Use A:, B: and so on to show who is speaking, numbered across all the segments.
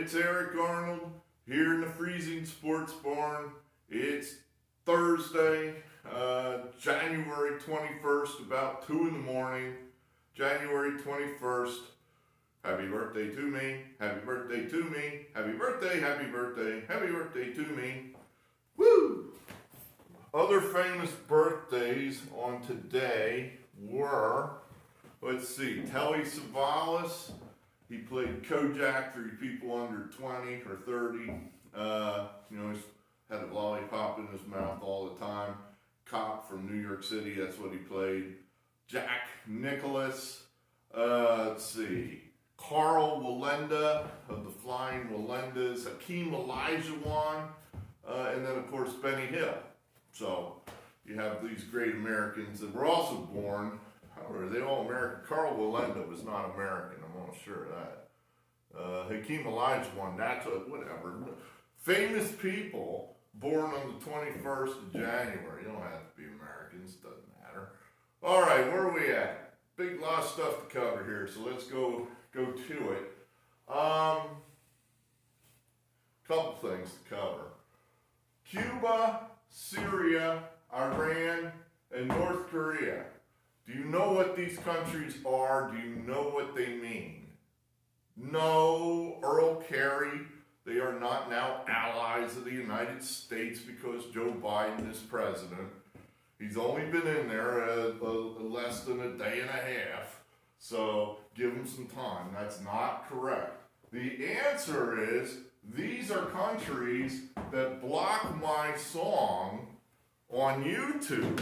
A: It's Eric Arnold here in the freezing sports barn. It's Thursday, January 21st, about 2 in the morning. January 21st. Happy birthday to me. Happy birthday to me. Happy birthday, happy birthday, happy birthday to me. Woo! Other famous birthdays on today were, let's see, Telly Savalas. He played Kojak for you people under 20 or 30. He's had a lollipop in his mouth all the time. Cop from New York City, that's what he played. Jack Nicholas. Let's see. Carl Wallenda of the Flying Wallendas. Hakeem Olajuwon. And then, of course, Benny Hill. So you have these great Americans that were also born. Are they all American? Carl Wallenda was not American, I'm almost sure of that. Hakeem Olajuwon, that's whatever. Famous people born on the 21st of January. You don't have to be Americans, doesn't matter. All right, where are we at? Big lot of stuff to cover here, so let's go to it. Couple things to cover. Cuba, Syria, Iran, and North Korea. Do you know what these countries are? Do you know what they mean? No, Earl Carey, they are not now allies of the United States because Joe Biden is president. He's only been in there less than a day and a half, so give him some time. That's not correct. The answer is, these are countries that block my song on YouTube.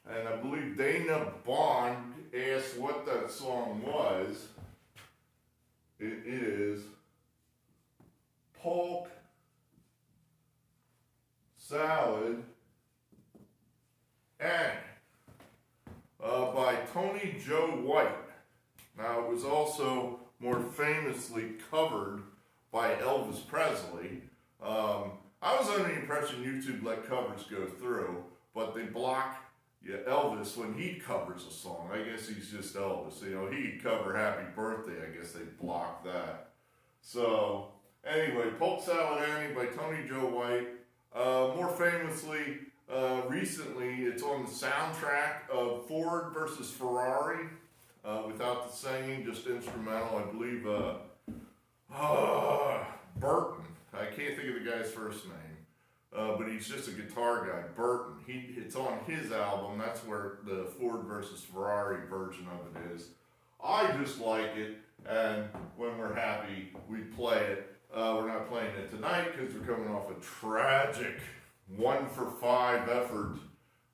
A: And I believe Dana Bond asked what that song was. It is Polk Salad and by Tony Joe White. Now, it was also more famously covered by Elvis Presley. I was under the impression YouTube let covers go through, but they block Elvis when he covers a song. I guess he's just Elvis. He'd cover Happy Birthday. I guess they blocked that. So, anyway, Polk Salad Annie by Tony Joe White. More famously, recently, it's on the soundtrack of Ford versus Ferrari. Without the singing, just instrumental. I believe Burton. I can't think of the guy's first name. But he's just a guitar guy, Burton. It's on his album. That's where the Ford versus Ferrari version of it is. I just like it, and when we're happy, we play it. We're not playing it tonight because we're coming off a tragic 1-for-5 effort.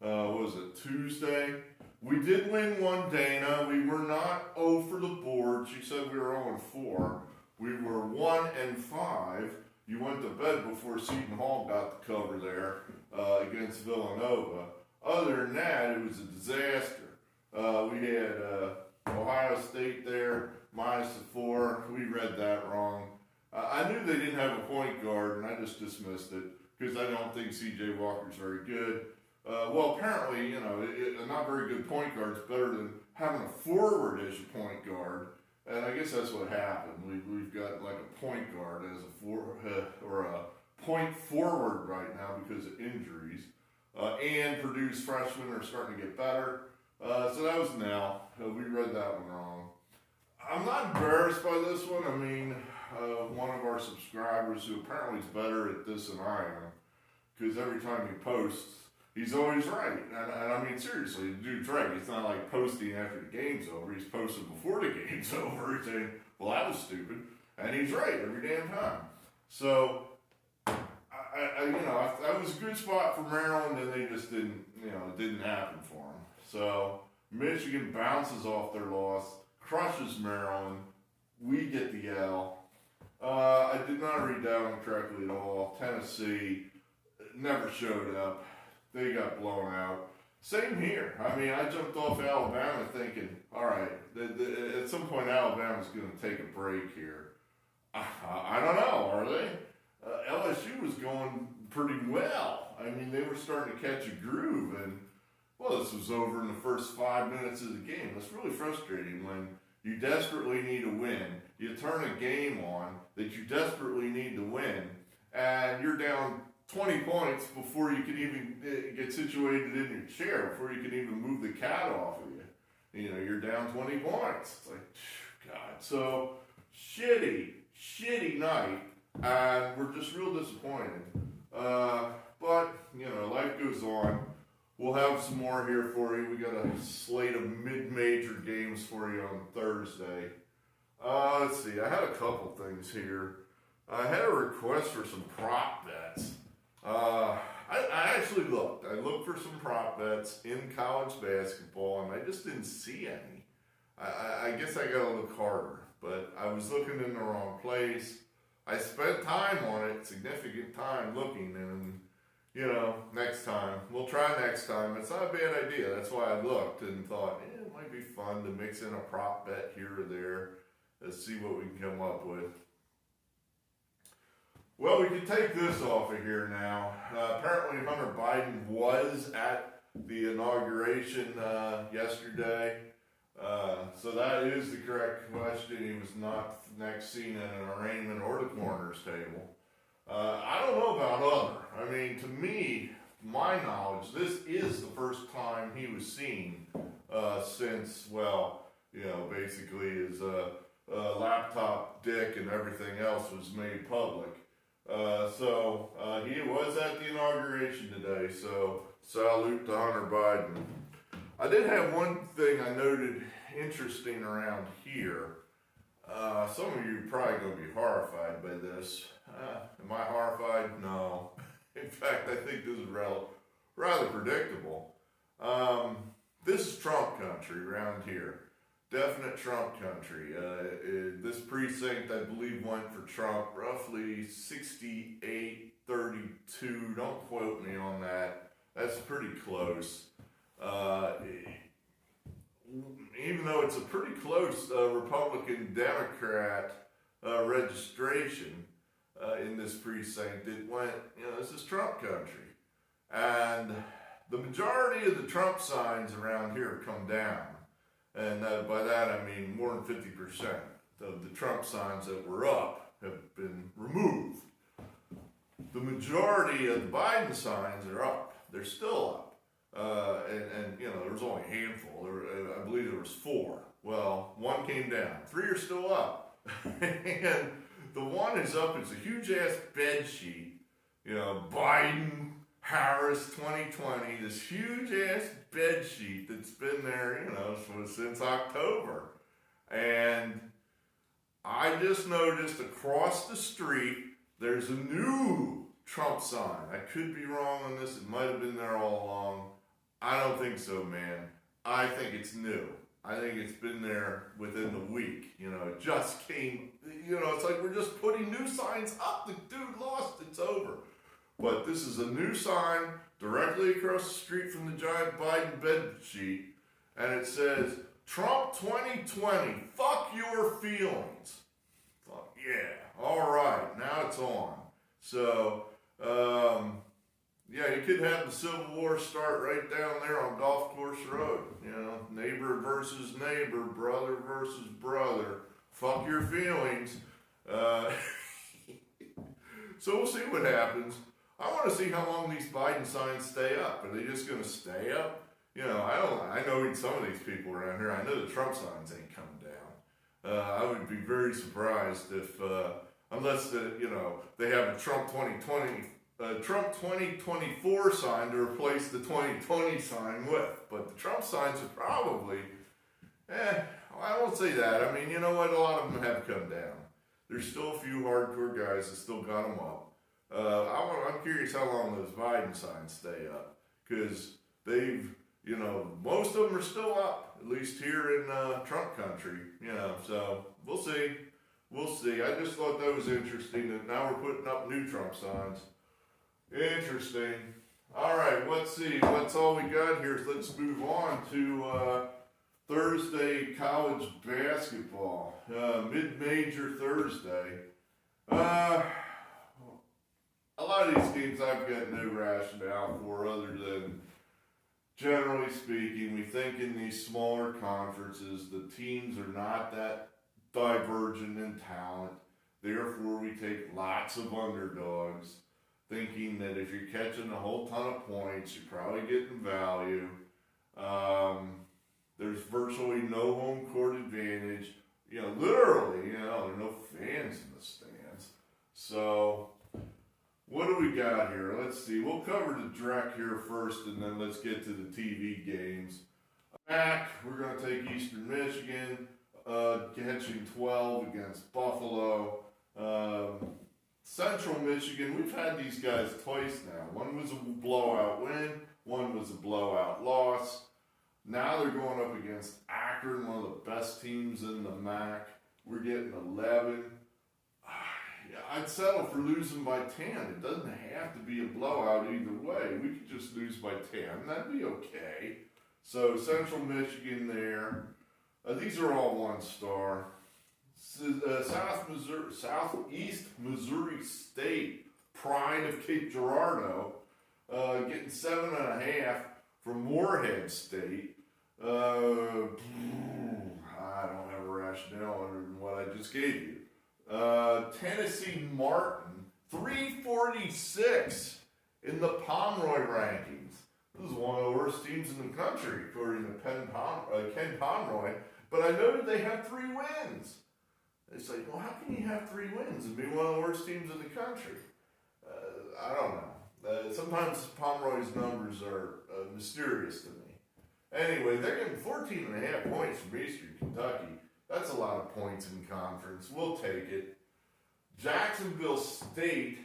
A: What was it, Tuesday? We did win one, Dana. We were not 0 for the board. She said we were 0-4. We were 1-5. You went to bed before Seton Hall got the cover there against Villanova. Other than that, it was a disaster. We had Ohio State there, -4. We read that wrong. I knew they didn't have a point guard, and I just dismissed it because I don't think C.J. Walker's very good. Well, apparently, a not very good point guard is better than having a forward as your point guard. And I guess that's what happened. We've got like a point guard as a point forward right now because of injuries. And Purdue's freshmen are starting to get better. So that was now. We read that one wrong. I'm not embarrassed by this one. I mean, one of our subscribers who apparently is better at this than I am, because every time he posts, he's always right. And I mean, seriously, the dude's right. He's not like posting after the game's over. He's posting before the game's over. He's saying, well, that was stupid. And he's right every damn time. So, that was a good spot for Maryland, and they just didn't, it didn't happen for them. So, Michigan bounces off their loss, crushes Maryland. We get the L. I did not read that one correctly at all. Tennessee never showed up. They got blown out. Same here. I mean, I jumped off Alabama thinking, all right, at some point Alabama's going to take a break here. I don't know, are they? LSU was going pretty well. I mean, they were starting to catch a groove, and, well, this was over in the first 5 minutes of the game. It's really frustrating when you desperately need to win. You turn a game on that you desperately need to win, and you're down 20 points before you can even get situated in your chair, before you can even move the cat off of you. You know, you're down 20 points. It's like, God. So, shitty night, and we're just real disappointed. But, you know, life goes on. We'll have some more here for you. We got a slate of mid-major games for you on Thursday. Let's see, I had a couple things here. I had a request for some prop bets. I actually looked. I looked for some prop bets in college basketball, and I just didn't see any. I guess I gotta look harder, but I was looking in the wrong place. I spent time on it, significant time looking, and you know, next time. We'll try next time. It's not a bad idea. That's why I looked and thought, it might be fun to mix in a prop bet here or there. Let's see what we can come up with. Well, we can take this off of here now. Apparently Hunter Biden was at the inauguration yesterday. So that is the correct question. He was not next seen at an arraignment or the coroner's table. I don't know about other. I mean, to me, my knowledge, this is the first time he was seen since, well, you know, basically his laptop dick and everything else was made public. So he was at the inauguration today, so salute to Hunter Biden. I did have one thing I noted interesting around here. Some of you are probably going to be horrified by this. Am I horrified? No. In fact, I think this is rather predictable. This is Trump country around here. Definite Trump country. This precinct, I believe, went for Trump roughly 68-32. Don't quote me on that. That's pretty close. Even though it's a pretty close Republican-Democrat registration in this precinct, it went, you know, this is Trump country. And the majority of the Trump signs around here have come down. And by that I mean more than 50% of the Trump signs that were up have been removed. The majority of the Biden signs are up. They're still up. And you know, there was only a handful. I believe there was 4. Well, 1 came down. 3 are still up. And the one is up. It's a huge ass bed sheet. You know, Biden, Harris 2020. This huge ass bed sheet that's been there, you know, since October. And I just noticed across the street, there's a new Trump sign. I could be wrong on this. It might have been there all along. I don't think so, man. I think it's new. I think it's been there within the week. You know, it just came, you know, it's like we're just putting new signs up. The dude lost, it's over. But this is a new sign directly across the street from the giant Biden bed sheet. And it says, Trump 2020, fuck your feelings. Thought, yeah, all right, now it's on. So, yeah, you could have the Civil War start right down there on Golf Course Road. You know, neighbor versus neighbor, brother versus brother. Fuck your feelings. So we'll see what happens. I want to see how long these Biden signs stay up. Are they just going to stay up? You know, I know some of these people around here. I know the Trump signs ain't coming down. I would be very surprised if, unless you know, they have a Trump 2024 sign to replace the 2020 sign with. But the Trump signs are probably, I won't say that. I mean, you know what? A lot of them have come down. There's still a few hardcore guys that still got them up. I'm curious how long those Biden signs stay up, because they've, you know, most of them are still up, at least here in Trump country, you know, so we'll see. We'll see. I just thought that was interesting that now we're putting up new Trump signs. Interesting. All right, let's see. That's all we got here. Let's move on to Thursday college basketball. Mid-major Thursday. A lot of these games I've got no rationale for other than generally speaking, we think in these smaller conferences, the teams are not that divergent in talent. Therefore, we take lots of underdogs, thinking that if you're catching a whole ton of points, you're probably getting value. There's virtually no home court advantage. Literally, there are no fans in the stands. So, what do we got here? Let's see. We'll cover the Drek here first, and then let's get to the TV games. Back, we're going to take Eastern Michigan, catching 12 against Buffalo. Central Michigan, we've had these guys twice now. One was a blowout win, one was a blowout loss. Now they're going up against Akron, one of the best teams in the MAC. We're getting 11. I'd settle for losing by 10. It doesn't have to be a blowout either way. We could just lose by 10. That'd be okay. So Central Michigan there. These are all 1-star. Southeast Missouri State, pride of Cape Girardeau, getting 7.5 from Morehead State. I don't have a rationale other than what I just gave you. Tennessee Martin, 346 in the Pomeroy rankings. This is one of the worst teams in the country, according to Ken Pomeroy. But I noted they have 3 wins. It's like, well, how can you have 3 wins and be one of the worst teams in the country? I don't know. Sometimes Pomeroy's numbers are mysterious to me. Anyway, they're getting 14.5 points from Eastern Kentucky. That's a lot of points in conference. We'll take it. Jacksonville State,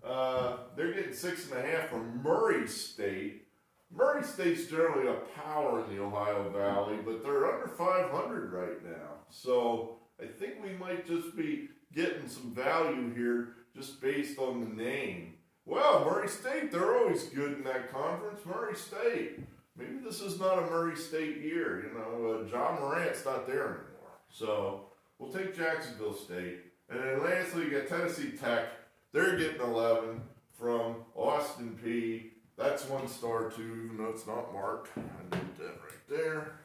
A: they're getting 6.5 from Murray State. Murray State's generally a power in the Ohio Valley, but they're under 500 right now. So I think we might just be getting some value here just based on the name. Well, Murray State, they're always good in that conference. Murray State. Maybe this is not a Murray State year. John Morant's not there anymore. So we'll take Jacksonville State. And then lastly, you got Tennessee Tech. They're getting 11 from Austin Peay. That's 1-star too, even though it's not marked. I did that right there.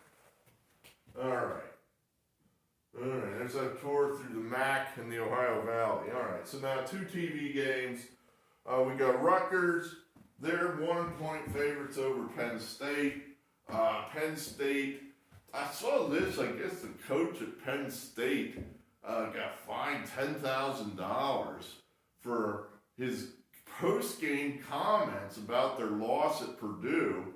A: All right, there's that tour through the MAC and the Ohio Valley. All right, so now 2 TV games. We got Rutgers. They're 1-point favorites over Penn State. Penn State, I saw this, I guess the coach at Penn State got fined $10,000 for his post-game comments about their loss at Purdue.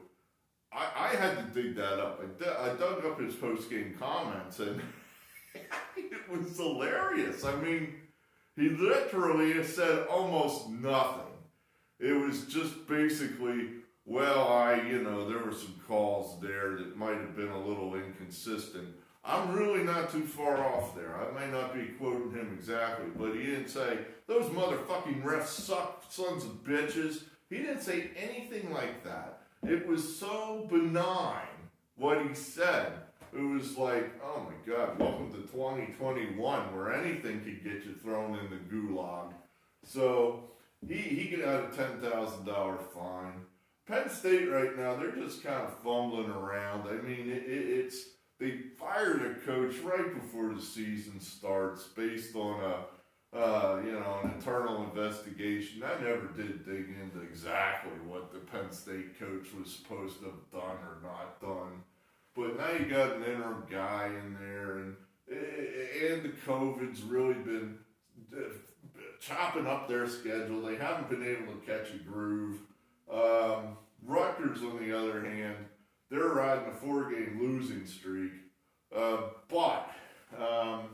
A: I had to dig that up. I dug up his post-game comments, and it was hilarious. I mean, he literally said almost nothing. It was just basically, there were some calls there that might have been a little inconsistent. I'm really not too far off there. I may not be quoting him exactly, but he didn't say, those motherfucking refs suck, sons of bitches. He didn't say anything like that. It was so benign what he said. It was like, oh my God, welcome to 2021, where anything could get you thrown in the gulag. So he got a $10,000 fine. Penn State right now, they're just kind of fumbling around. I mean, they fired a coach right before the season starts based on an internal investigation. I never did dig into exactly what the Penn State coach was supposed to have done or not done. But now you got an interim guy in there, and the COVID's really been chopping up their schedule. They haven't been able to catch a groove. Rutgers, on the other hand, they're riding a 4-game losing streak. But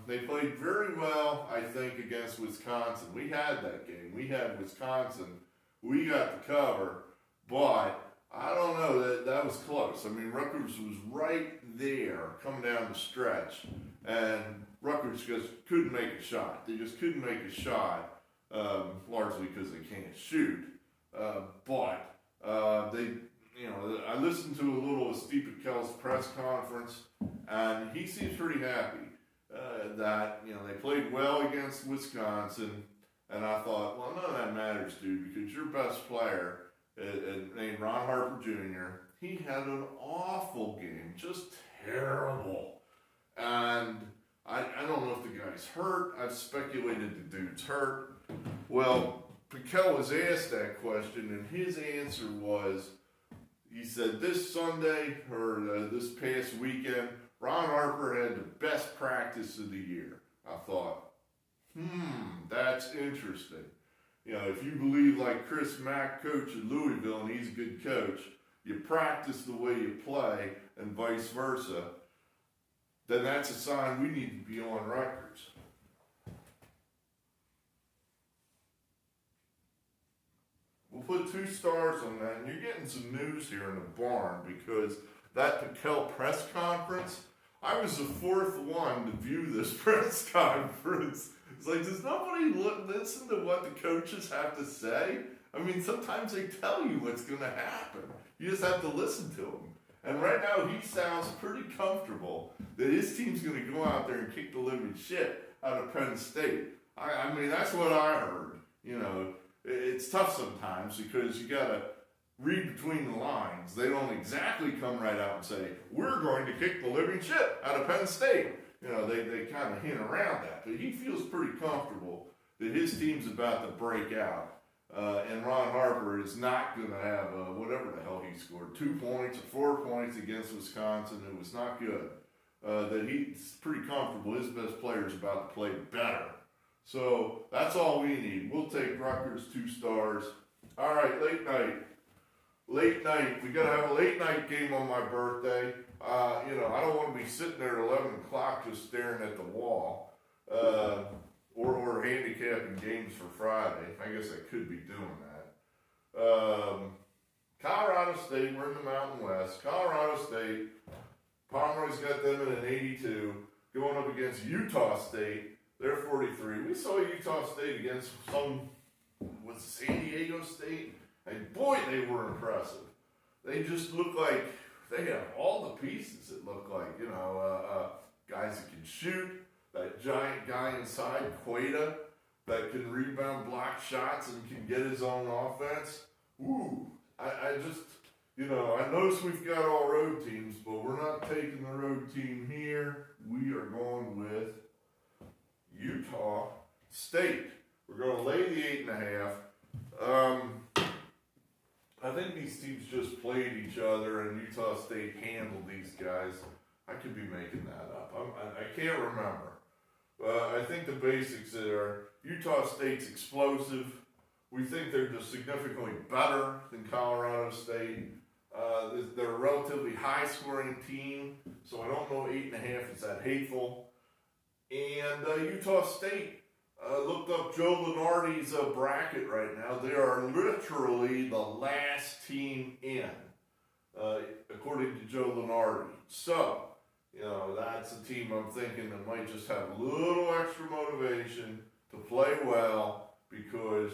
A: they played very well, I think, against Wisconsin. We had that game. We had Wisconsin. We got the cover. But I don't know, that was close. I mean, Rutgers was right there coming down the stretch. And Rutgers just couldn't make a shot. They just couldn't make a shot, largely because they can't shoot. But I listened to a little of Steve Pikel's press conference, and he seems pretty happy that they played well against Wisconsin. And I thought, well, none of that matters, dude, because your best player, named Ron Harper Jr., He had an awful game, just terrible. And I don't know if the guy's hurt. I've speculated the dude's hurt. Well, Piquet was asked that question, and his answer was, he said, this Sunday, or this past weekend, Ron Harper had the best practice of the year. I thought, that's interesting. You know, if you believe like Chris Mack, coach at Louisville, and he's a good coach, you practice the way you play, and vice versa, then that's a sign we need to be on Rutgers. We'll put 2 stars on that, and you're getting some news here in the barn, because that Piquet press conference, I was the 4th one to view this press conference. It's like, does nobody listen to what the coaches have to say? I mean, sometimes they tell you what's going to happen. You just have to listen to them. And right now, he sounds pretty comfortable that his team's going to go out there and kick the living shit out of Penn State. I mean, that's what I heard. You know, it's tough sometimes because you got to read between the lines. They don't exactly come right out and say, we're going to kick the living shit out of Penn State. You know, they kind of hint around that. But he feels pretty comfortable that his team's about to break out. And Ron Harper is not going to have whatever the hell he scored, 2 points or 4 points against Wisconsin. It was not good. That he's pretty comfortable. His best player is about to play better. So that's all we need. We'll take Rutgers 2 stars. All right, late night. Late night. We got to have a late night game on my birthday. You know, I don't want to be sitting there at 11 o'clock just staring at the wall. Or handicapping games for Friday. I guess I could be doing that. Colorado State, we're in the Mountain West. Colorado State, Pomeroy's got them in an 82, going up against Utah State. They're 43. We saw Utah State against San Diego State, and boy, they were impressive. They just look like they have all the pieces, it looked like. You know, guys that can shoot. That giant guy inside, Queta, that can rebound, block shots, and can get his own offense. Ooh, I just, you know, I notice we've got all road teams, but we're not taking the road team here. We are going with Utah State. We're going to lay the 8.5. I think these teams just played each other, and Utah State handled these guys. I could be making that up. I can't remember. I think the basics are Utah State's explosive. We think they're just significantly better than Colorado State. They're a relatively high-scoring team, so I don't know 8.5 is that hateful. And Utah State, looked up Joe Lunardi's bracket right now. They are literally the last team in, according to Joe Lunardi. So, you know, that's a team I'm thinking that might just have a little extra motivation to play well, because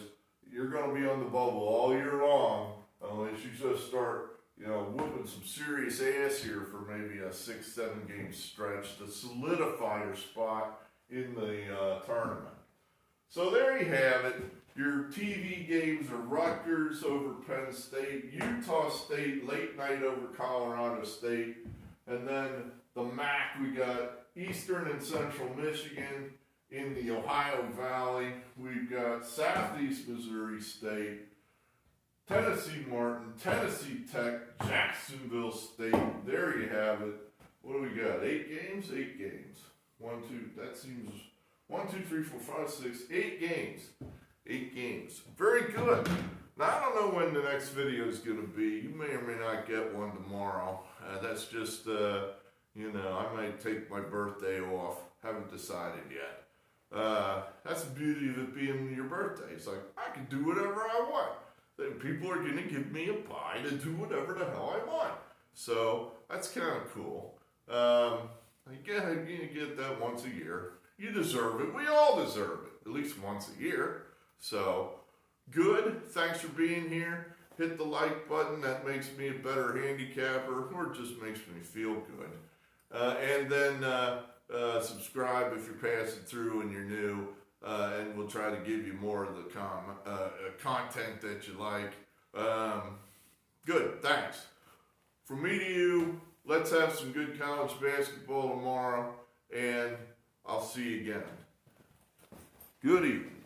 A: you're going to be on the bubble all year long unless you just start, you know, whooping some serious ass here for maybe a 6-7 game stretch to solidify your spot in the tournament. So there you have it. Your TV games are Rutgers over Penn State, Utah State late night over Colorado State, and then the MAC, we got Eastern and Central Michigan. In the Ohio Valley, we've got Southeast Missouri State, Tennessee Martin, Tennessee Tech, Jacksonville State. There you have it. What do we got? 8 games? 8 games. 1, 2, that seems 1, 2, 3, 4, 5, 6, 8 games. 8 games. Very good. Now, I don't know when the next video is going to be. You may or may not get one tomorrow. That's just, you know, I might take my birthday off. Haven't decided yet. That's the beauty of it being your birthday. It's like, I can do whatever I want. Then people are going to give me a pie to do whatever the hell I want. So, that's kind of cool. You get that once a year. You deserve it. We all deserve it. At least once a year. So, good. Thanks for being here. Hit the like button. That makes me a better handicapper, or it just makes me feel good. And then subscribe if you're passing through and you're new. And we'll try to give you more of the content that you like. Good. Thanks. from me to you, let's have some good college basketball tomorrow, and I'll see you again. Good evening.